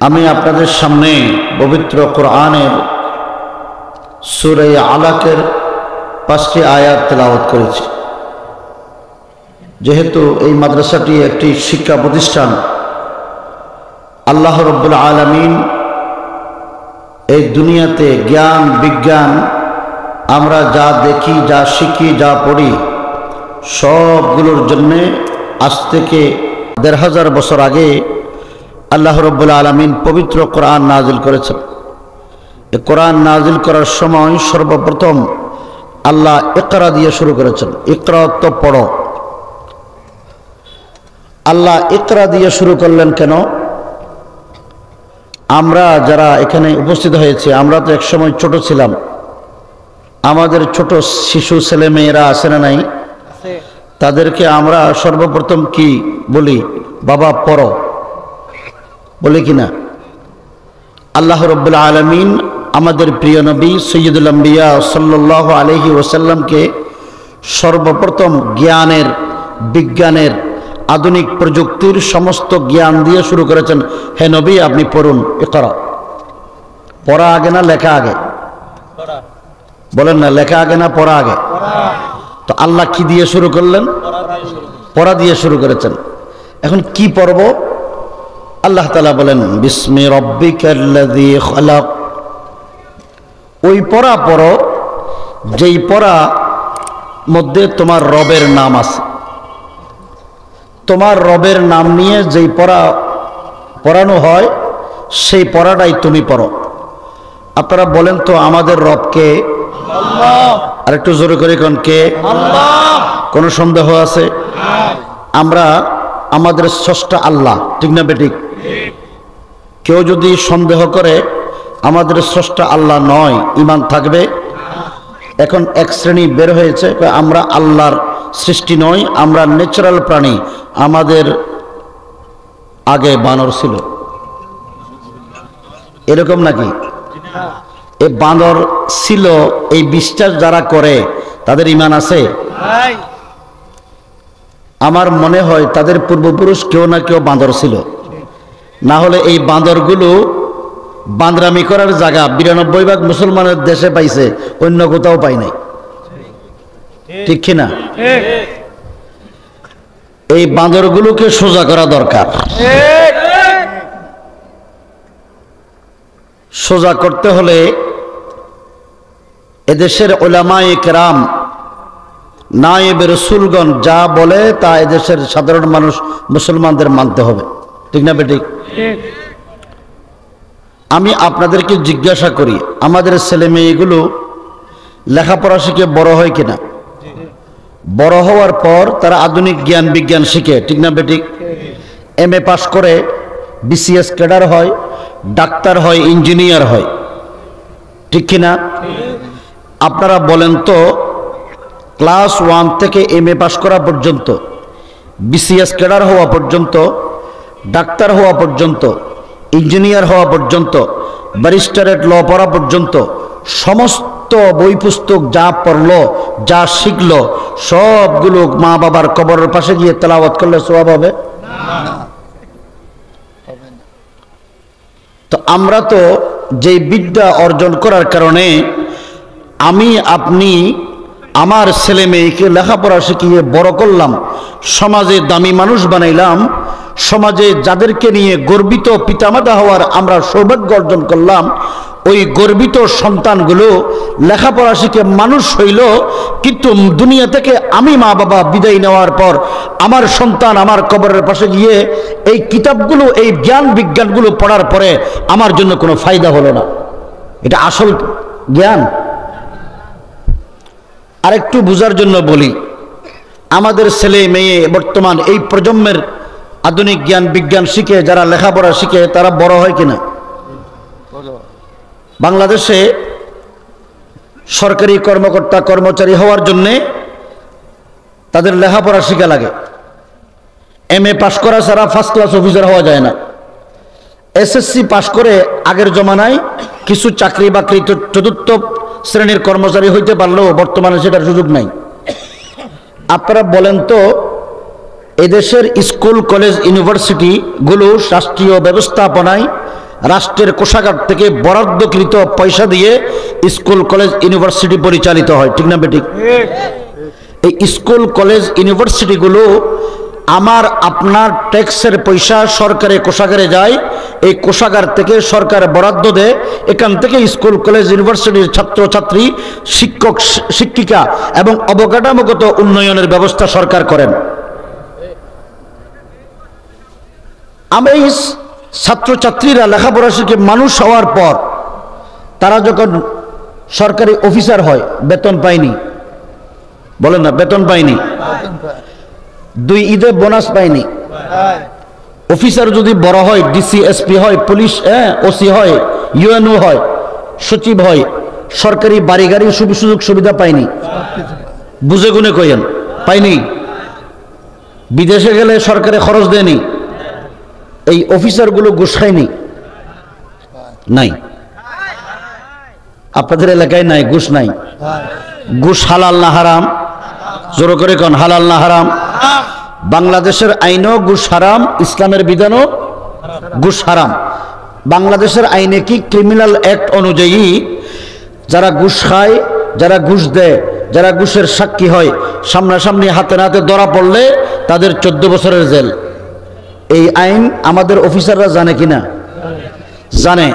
আমি আপনাদের সামনে পবিত্র কোরআনের সূরা আলাকের 5টি আয়াত তেলাওয়াত করেছি। যেহেতু এই মাদ্রাসাটি একটি শিক্ষা প্রতিষ্ঠান, আল্লাহ রাব্বুল আলামিন এই দুনিয়াতে জ্ঞান বিজ্ঞান আমরা যা দেখি, যা শিখি, যা পড়ি, সবগুলোর জন্যে আজ থেকে ১৫০০ বছর আগে আল্লাহ রাব্বুল আলামিন পবিত্র কোরআন নাজিল করেছেন। এই কোরআন নাজিল করার সময় সর্বপ্রথম আল্লাহ ইকরা দিয়ে শুরু করেছেন। ইকরা তো পড়ো। আল্লাহ ইকরা দিয়ে শুরু করলেন কেন? আমরা যারা এখানে উপস্থিত হয়েছে, আমরা তো একসময় ছোট ছিলাম। আমাদের ছোট শিশু ছেলে মেয়েরা আছে না নাই? তাদেরকে আমরা সর্বপ্রথম কি বলি? বাবা পড়ো বলি কিনা? আল্লাহ রাব্বুল আলামিন আমাদের প্রিয় নবী সৈয়দুল আম্বিয়া সাল্লাল্লাহু আলাইহি ওয়াসাল্লামকে সর্বপ্রথম জ্ঞানের, বিজ্ঞানের, আধুনিক প্রযুক্তির সমস্ত জ্ঞান দিয়ে শুরু করেছেন। হে নবী, আপনি পড়ুন। ইকরা। পড়া আগে না লেখা আগে? বলেন না, লেখা আগে না পড়া আগে? তো আল্লাহ কি দিয়ে শুরু করলেন? পড়া দিয়ে শুরু করেছেন। এখন কি পড়ব? আল্লাহ তাআলা বলেন বিসমি রাব্বিকাল্লাযী খালাক। ওই পড়া পড়ো যেই পড়া মধ্যে তোমার রবের নাম আছে। তোমার রবের নাম নিয়ে যেই পড়া পড়ানো হয় সেই পড়াটাই তুমি পড়ো। আপনারা বলেন তো আমাদের রব কে? আল্লাহ। আর একটু জোরে করে কোন কে? আল্লাহ। কোনো সন্দেহ আছে? আমরা আমাদের স্রষ্টা আল্লাহ, ঠিক না বেঠিক? কেউ যদি সন্দেহ করে আমাদের স্রষ্টা আল্লাহ নয়, ঈমান থাকবে? এখন এক শ্রেণী বের হয়েছে, আমরা আল্লাহর সৃষ্টি নয়, আমরা ন্যাচারাল প্রাণী, আমাদের আগে বানর ছিল, এরকম নাকি? এই বানর ছিল, এই বিশ্বাস যারা করে তাদের ঈমান আছে? আমার মনে হয় তাদের পূর্বপুরুষ কেউ না কেউ বাঁদর ছিল, না হলে এই বাঁদরগুলো বান্দরামি করার জায়গা ৯২% মুসলমানের দেশে পাইছে, অন্য কোথাও পাই নাই, ঠিক কিনা? এই বাঁদরগুলোকে সোজা করা দরকার। সোজা করতে হলে এদেশের উলামায়ে কেরাম, নায়েবে রাসূলগণ যা বলে তা এদেশের সাধারণ মানুষ মুসলমানদের মানতে হবে, ঠিক না বেঠিক? আমি আপনাদেরকে জিজ্ঞাসা করি, আমাদের ছেলে মেয়েগুলো লেখাপড়া শিখে বড় হয় কিনা? বড় হওয়ার পর তারা আধুনিক জ্ঞান বিজ্ঞান শিখে, ঠিক না বেঠিক? MA পাস করে BCS ক্যাডার হয়, ডাক্তার হয়, ইঞ্জিনিয়ার হয়, ঠিক কিনা? আপনারা বলেন তো, ক্লাস 1 থেকে MA পাস করা পর্যন্ত, BCS ক্যাডার হওয়া পর্যন্ত, ডাক্তার হওয়া পর্যন্ত, ইঞ্জিনিয়ার হওয়া পর্যন্ত, ব্যারিস্টারেট ল পড়া পর্যন্ত সমস্ত বই পুস্তক যা পড়লো, যা শিখলো, সবগুলো মা বাবার কবরের পাশে গিয়ে তেলাওয়াত করলে সওয়াব হবে? তো আমরা তো যেই বিদ্যা অর্জন করার কারণে আমি আপনি আমার ছেলে মেয়েকে লেখাপড়া শিখিয়ে বড় করলাম, সমাজে দামি মানুষ বানাইলাম, সমাজে যাদেরকে নিয়ে গর্বিত পিতামাতা হওয়ার আমরা সৌভাগ্য অর্জন করলাম, ওই গর্বিত সন্তানগুলো লেখাপড়া শিখে মানুষ হইল, কিন্তু দুনিয়া থেকে আমি মা বাবা বিদায় নেওয়ার পর আমার সন্তান আমার কবরের পাশে গিয়ে এই কিতাবগুলো, এই জ্ঞান বিজ্ঞানগুলো পড়ার পরে আমার জন্য কোনো ফায়দা হলো না। এটা আসল জ্ঞান? আরেকটু বোঝার জন্য বলি, আমাদের ছেলে মেয়ে বর্তমান এই প্রজন্মের আধুনিক জ্ঞান বিজ্ঞান শিখে যারা লেখাপড়া শিখে তারা বড় হয় কিনা? বাংলাদেশে সরকারি কর্মকর্তা কর্মচারী হওয়ার জন্যে তাদের লেখাপড়া শিখা লাগে। MA পাস করা ছাড়া ফার্স্ট ক্লাস অফিসার হওয়া যায় না। SSC পাস করে আগের জমানায় কিছু চাকরি বাকরি চতুর্থ শ্রেণীর কর্মচারী হইতে পারলেও বর্তমানে সেটার সুযোগ নাই। আপনারা বলেন তো, এদেশের স্কুল কলেজ ইউনিভার্সিটিগুলো রাষ্ট্রীয় ব্যবস্থাপনায় রাষ্ট্রের কোষাগার থেকে বরাদ্দকৃত পয়সা দিয়ে স্কুল কলেজ ইউনিভার্সিটি পরিচালিত হয়, ঠিক না বেঠিক? এই স্কুল কলেজ ইউনিভার্সিটিগুলো আমার আপনার ট্যাক্সের পয়সা সরকারি কোষাগারে যায়, এই কোষাগার থেকে সরকার বরাদ্দ দেয়, এখান থেকে স্কুল কলেজ ইউনিভার্সিটির ছাত্রছাত্রী, শিক্ষক শিক্ষিকা এবং অবকাঠামোগত উন্নয়নের ব্যবস্থা সরকার করেন। আমি ছাত্রছাত্রীরা লেখাপড়া শিখে মানুষ হওয়ার পর তারা যখন সরকারি অফিসার হয় বেতন পায়নি, বলেন না বেতন পায়নি, 2 ঈদে বোনাস পায়নি। অফিসার যদি বড় হয়, ডিসি এসপি হয়, পুলিশ ওসি হয়, ইউএনও হয়, সচিব হয়, সরকারি বাড়ি গাড়ি সুযোগ সুবিধা পায়নি। বুঝে গুনে কইেন পায়নি। বিদেশে গেলে সরকারে খরচ দেয়নি। এই অফিসারগুলো ঘুষ খায়নি? নাই। আপনাদের এলাকায় নাই ঘুষ? নাই। ঘুষ হালাল না হারাম? জোরে করে কোন হালাল না হারাম? বাংলাদেশের আইনও ঘুষ হারাম, ইসলামের বিধানও ঘুষ হারাম। বাংলাদেশের আইনে কি ক্রিমিনাল অ্যাক্ট অনুযায়ী যারা ঘুষ খায়, যারা ঘুষ দেয়, যারা ঘুষের সাক্ষী হয়, সামনাসামনি হাতে নাতে ধরা পড়লে তাদের 14 বছরের জেল। এই আইন আমাদের অফিসাররা জানে কিনা? জানে।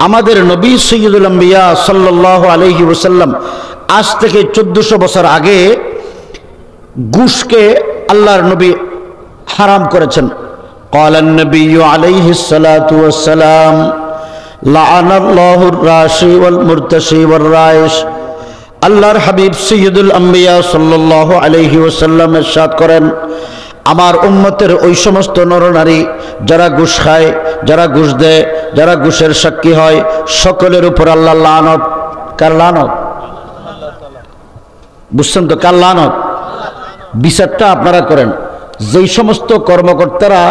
আমাদের নবী সৈয়দুল আম্বিয়া সাল্লাল্লাহু আলাইহি ওয়াসাল্লাম আজ থেকে 1400 বছর আগে ঘুষকে আল্লাহর নবী হারাম করেছেন। قال النبي عليه الصلاة والسلام لعن الله الراشي والمرتشي والرائش। আল্লাহর হাবিব সৈয়দুল আম্বিয়া সাল্লাল্লাহু আলাইহি ওয়াসাল্লাম ইরশাদ করেন, আমার উম্মতের ওই সমস্ত নরনারী যারা ঘুষ খায়, যারা ঘুষ দেয়, যারা ঘুষের সাক্ষী হয়, সকলের উপর আল্লাহ লানত। কার লানত? বুঝছেন তো? কার লানত? বিচারটা আপনারা করেন। যেই সমস্ত কর্মকর্তারা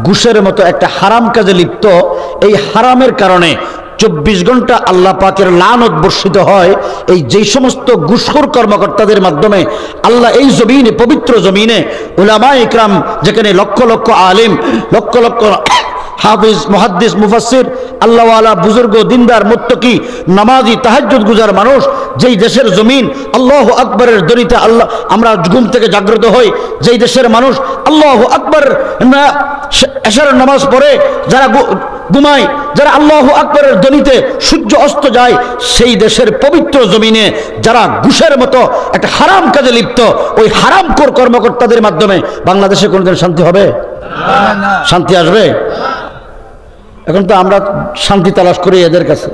ঘুষের মতো একটা হারাম কাজে লিপ্ত, এই হারামের কারণে 24 ঘন্টা আল্লাহ পাকের লানত বর্ষিত হয়। এই যেই সমস্ত ঘুষখোর কর্মকর্তাদের মাধ্যমে আল্লাহ এই জমিনে, পবিত্র জমিনে উলামায়ে ইকরাম, যেখানে লক্ষ লক্ষ আলেম, লক্ষ লক্ষ হাফিজ, মুহাদ্দিস, মুফাসসির, আল্লাহওয়ালা, বুজুর্গ, দিনদার, মুত্তাকি, নামাজি, তাহাজ্জুদ গুজার মানুষ, যেই দেশের জমিন আল্লাহু আকবরের ধ্বনিতে আল্লাহ আমরা ঘুম থেকে জাগ্রত হই, যেই দেশের মানুষ আল্লাহু আকবর এশারের নামাজ পড়ে, যারা ঘুমায়, যারা আল্লাহু আকবরের ধ্বনিতে সূর্য অস্ত যায়, সেই দেশের পবিত্র জমিনে যারা ঘুষের মতো একটা হারাম কাজে লিপ্ত, ওই হারামখোর কর্মকর্তাদের মাধ্যমে বাংলাদেশে কোনোদিন শান্তি হবে? শান্তি আসবে? এখন তো আমরা শান্তি তালাশ করি এদের কাছে।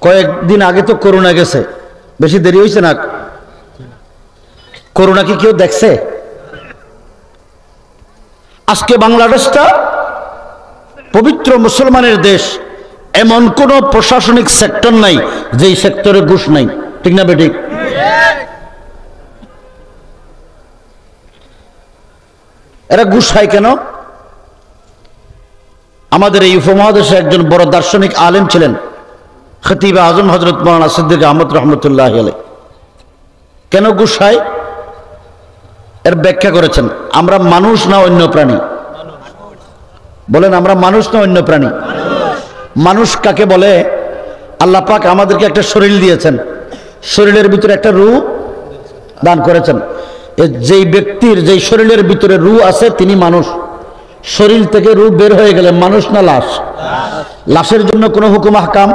কয়েকদিন আগে তো করোনা গেছে, বেশি দেরি হয়েছে না? করোনা কি কেউ দেখছে? আজকে বাংলাদেশটা পবিত্র মুসলমানের দেশ, এমন কোন প্রশাসনিক সেক্টর নাই যেই সেক্টরে ঘুষ নাই, ঠিক না বেঠিক? এরা ঘুষ খায় কেন? আমাদের এই উপমহাদেশে একজন বড় দার্শনিক আলেম ছিলেন, খতিব আজম হযরত মাওলানা সিদ্দিক আহমদ রহমতুল্লাহ আলাইহি। কেন ঘুষ খায় এর ব্যাখ্যা করেছেন। আমরা মানুষ না অন্য প্রাণী? বলেন, আমরা মানুষ না অন্য প্রাণী? মানুষ কাকে বলে? আল্লাহ পাক আমাদেরকে একটা শরীর দিয়েছেন, শরীরের ভিতরে একটা রূহ দান করেছেন। যেই ব্যক্তির যেই শরীরের ভিতরে রূহ আছে তিনি মানুষ। শরীর থেকে রূহ বের হয়ে গেলে মানুষ না লাশ? লাশের জন্য কোনো হুকুম আহকাম,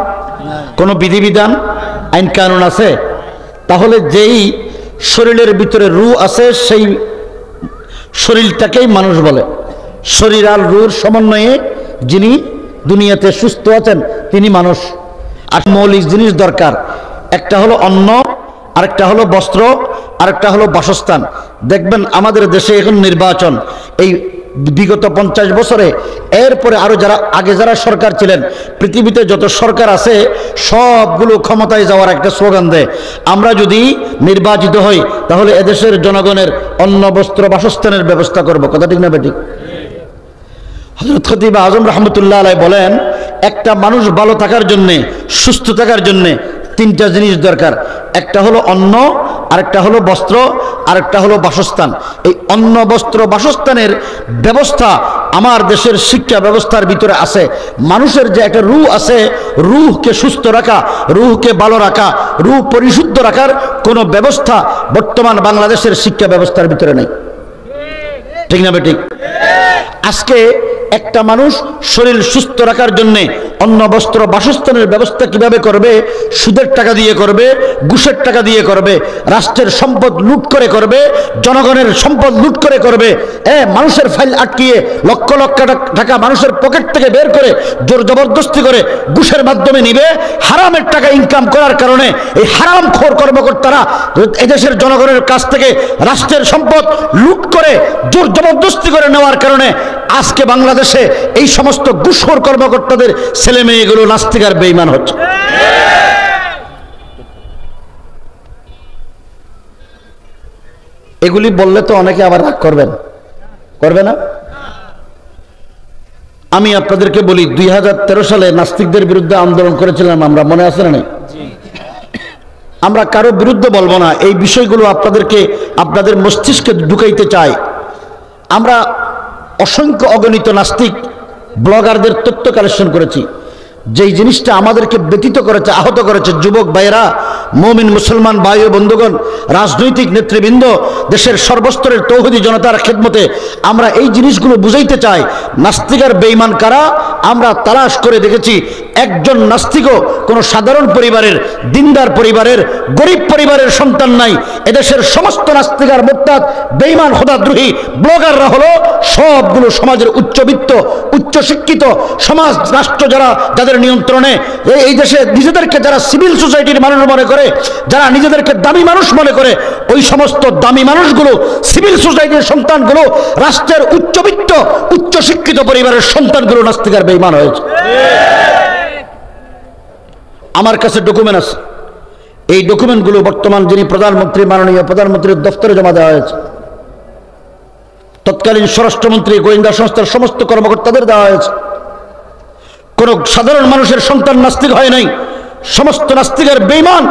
কোনো বিধিবিধান, আইন কানুন আছে? তাহলে যেই শরীরের ভিতরে রূহ আছে সেই শরীরটাকেই মানুষ বলে। শরীর আর রূহর সমন্বয়ে যিনি দুনিয়াতে সুস্থ আছেন তিনি মানুষ। আর মৌলিক জিনিস দরকার, একটা হলো অন্ন, আরেকটা হলো বস্ত্র, আরেকটা হলো বাসস্থান। দেখবেন আমাদের দেশে এখন নির্বাচন, এই বিগত 50 বছরে, এরপরে আরো যারা আগে যারা সরকার ছিলেন, পৃথিবীতে যত সরকার আছে সবগুলো ক্ষমতায় যাওয়ার একটা স্লোগান দেয়, আমরা যদি নির্বাচিত হই তাহলে এদেশের জনগণের অন্ন, বস্ত্র, বাসস্থানের ব্যবস্থা করব। কথা ঠিক না বেঠিক? হযরত খতিব আজম রহমতুল্লাহ আলাইহি বলেন, একটা মানুষ ভালো থাকার জন্যে, সুস্থ থাকার জন্যে 3টা জিনিস দরকার। একটা হলো অন্ন, আরেকটা হলো বস্ত্র, আরেকটা হলো বাসস্থান। এই অন্ন বস্ত্র বাসস্থানের ব্যবস্থা আমার দেশের শিক্ষা ব্যবস্থার ভিতরে আছে। মানুষের যে একটা রূহ আছে, রূহকে সুস্থ রাখা, রূহকে ভালো রাখা, রূহ পরিশুদ্ধ রাখার কোনো ব্যবস্থা বর্তমান বাংলাদেশের শিক্ষা ব্যবস্থার ভিতরে নেই। ঠিক না বেঠিক? আজকে একটা মানুষ শরীর সুস্থ রাখার জন্য অন্ন বস্ত্র বাসস্থানের ব্যবস্থা কিভাবে করবে? সুদের টাকা দিয়ে করবে, ঘুষের টাকা দিয়ে করবে, রাষ্ট্রের সম্পদ লুট করে করবে, জনগণের সম্পদ লুট করে করবে, মানুষের ফাইল আটকিয়ে লক্ষ লক্ষ টাকা মানুষের পকেট থেকে বের করে জোর জবরদস্তি করে ঘুষের মাধ্যমে নিবে। হারামের টাকা ইনকাম করার কারণে এই হারামখোর কর্মকর্তারা এদেশের জনগণের কাছ থেকে রাষ্ট্রের সম্পদ লুট করে জোর জবরদস্তি করে নেওয়ার কারণে আজকে বাংলাদেশে এই সমস্ত ঘুষখোর কর্মকর্তাদের ছেলে মেয়েগুলো নাস্তিক আর বেঈমান হচ্ছে। এগুলি বললে তো অনেকে আবার রাগ করবেন, করবে না? আমি আপনাদেরকে বলি, 2013 সালে নাস্তিকদের বিরুদ্ধে আন্দোলন করেছিলাম আমরা, মনে আছে না? আমরা কারো বিরুদ্ধে বলবো না, এই বিষয়গুলো আপনাদেরকে আপনাদের মস্তিষ্কে ঢুকাইতে চাই। আমরা অসংখ্য অগণিত নাস্তিক ব্লগারদের তথ্য কালেকশন করেছি। যেই জিনিসটা আমাদেরকে ব্যতীত করেছে, আহত করেছে, যুবক ভাইয়েরা, মুমিন মুসলমান ভাই ও বন্ধুগণ, রাজনৈতিক নেতৃবৃন্দ, দেশের সর্বস্তরের তৌহিদি জনতার খেদমতে আমরা এই জিনিসগুলো বুঝাইতে চাই। নাস্তিক আর বেঈমান কারা আমরা তালাশ করে দেখেছি। একজন নাস্তিকও কোনো সাধারণ পরিবারের, দিনদার পরিবারের, গরিব পরিবারের সন্তান নাই। এদেশের সমস্ত নাস্তিক আর মুরতাদ, বেঈমান, খোদাদ্রোহী ব্লগাররা হলো সবগুলো সমাজের উচ্চবিত্ত, উচ্চশিক্ষিত সমাজ, রাষ্ট্র যাদের নিয়ন্ত্রণে, এই দেশে নিজেদেরকে যারা সিভিল সোসাইটির মানুষ মনে করে, যারা নিজেদেরকে দামি মানুষ মনে করে, ওই সমস্ত দামি মানুষগুলো, সিভিল সোসাইটির সন্তানগুলো, রাষ্ট্রের উচ্চবিত্ত, উচ্চশিক্ষিত পরিবারের সন্তানগুলো নাস্তিক আর বেঈমান হয়েছে। আমার কাছে ডকুমেন্ট আছে। এই ডকুমেন্টগুলো বর্তমান যিনি প্রধানমন্ত্রী, মাননীয় প্রধানমন্ত্রীর দপ্তরে জমা দেওয়া হয়েছে। তৎকালীন স্বরাষ্ট্রমন্ত্রী, গোয়েন্দা সংস্থার সমস্ত কর্মকর্তাদের দেওয়া হয়েছে। কোন সাধারণ মানুষের সন্তান নাস্তিক হয় নাই। সমস্ত নাস্তিকের বেঈমান।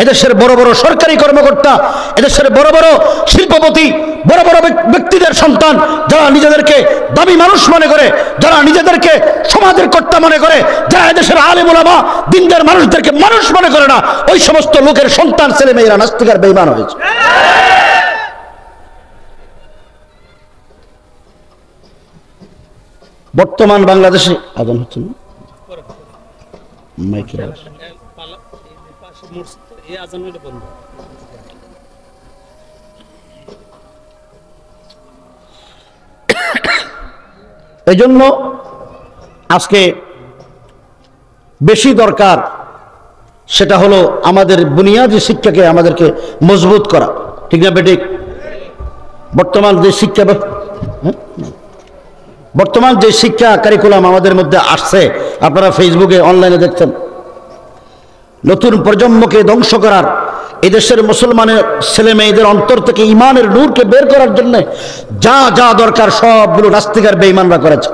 এদেশের বড় বড় সরকারি কর্মকর্তা, এদেশের বড় বড় শিল্পপতি, বড় বড় ব্যক্তিদের সন্তান, যারা নিজেদেরকে দামি মানুষ মনে করে, যারা নিজেদেরকে সমাজের কর্তা মনে করে, যারা এদেশের আলেম ওলামা, দিনদার মানুষদেরকে মানুষ মনে করে না, ওই সমস্ত লোকের সন্তান ছেলে মেয়েরা নাস্তিক আর বেঈমান হয়েছে। বর্তমান বাংলাদেশে আদান হচ্ছে না, মাইকের আওয়াজ। এই জন্য আজকে বেশি দরকার সেটা হলো আমাদের বুনিয়াদী শিক্ষাকে আমাদেরকে মজবুত করা। ঠিক না বেঠিক? বর্তমান যে শিক্ষা কারিকুলাম আমাদের মধ্যে আসছে, আপনারা ফেসবুকে, অনলাইনে দেখছেন, নতুন প্রজন্মকে ধ্বংস করার, এদেশের মুসলমানের ছেলে মেয়েদের অন্তর থেকে ইমানের নূরকে বের করার জন্য যা যা দরকার সবগুলো নাস্তিক আর বেঈমানরা করেছে।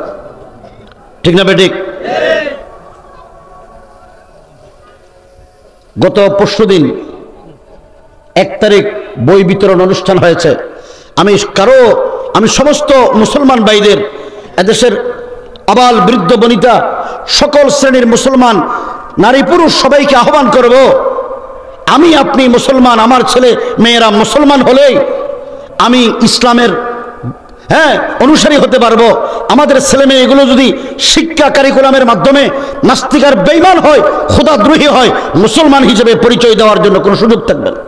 ঠিক না বেঠিক? গত পরশুদিন 1 তারিখ বই বিতরণ অনুষ্ঠান হয়েছে। আমি সমস্ত মুসলমান ভাইদের, এদেশের আবাল বৃদ্ধ বনিতা, সকল শ্রেণীর মুসলমান নারী পুরুষ সবাইকে আহ্বান করব, আমি আপনি মুসলমান, আমার ছেলে মেয়েরা মুসলমান হলেই আমি ইসলামের অনুসারী হতে পারবো। আমাদের ছেলে মেয়েগুলো যদি শিক্ষা কারিকুলামের মাধ্যমে নাস্তিক আর বেঈমান হয়, খোদাদ্রোহী হয়, মুসলমান হিসেবে পরিচয় দেওয়ার জন্য কোনো সুযোগ থাকবে না।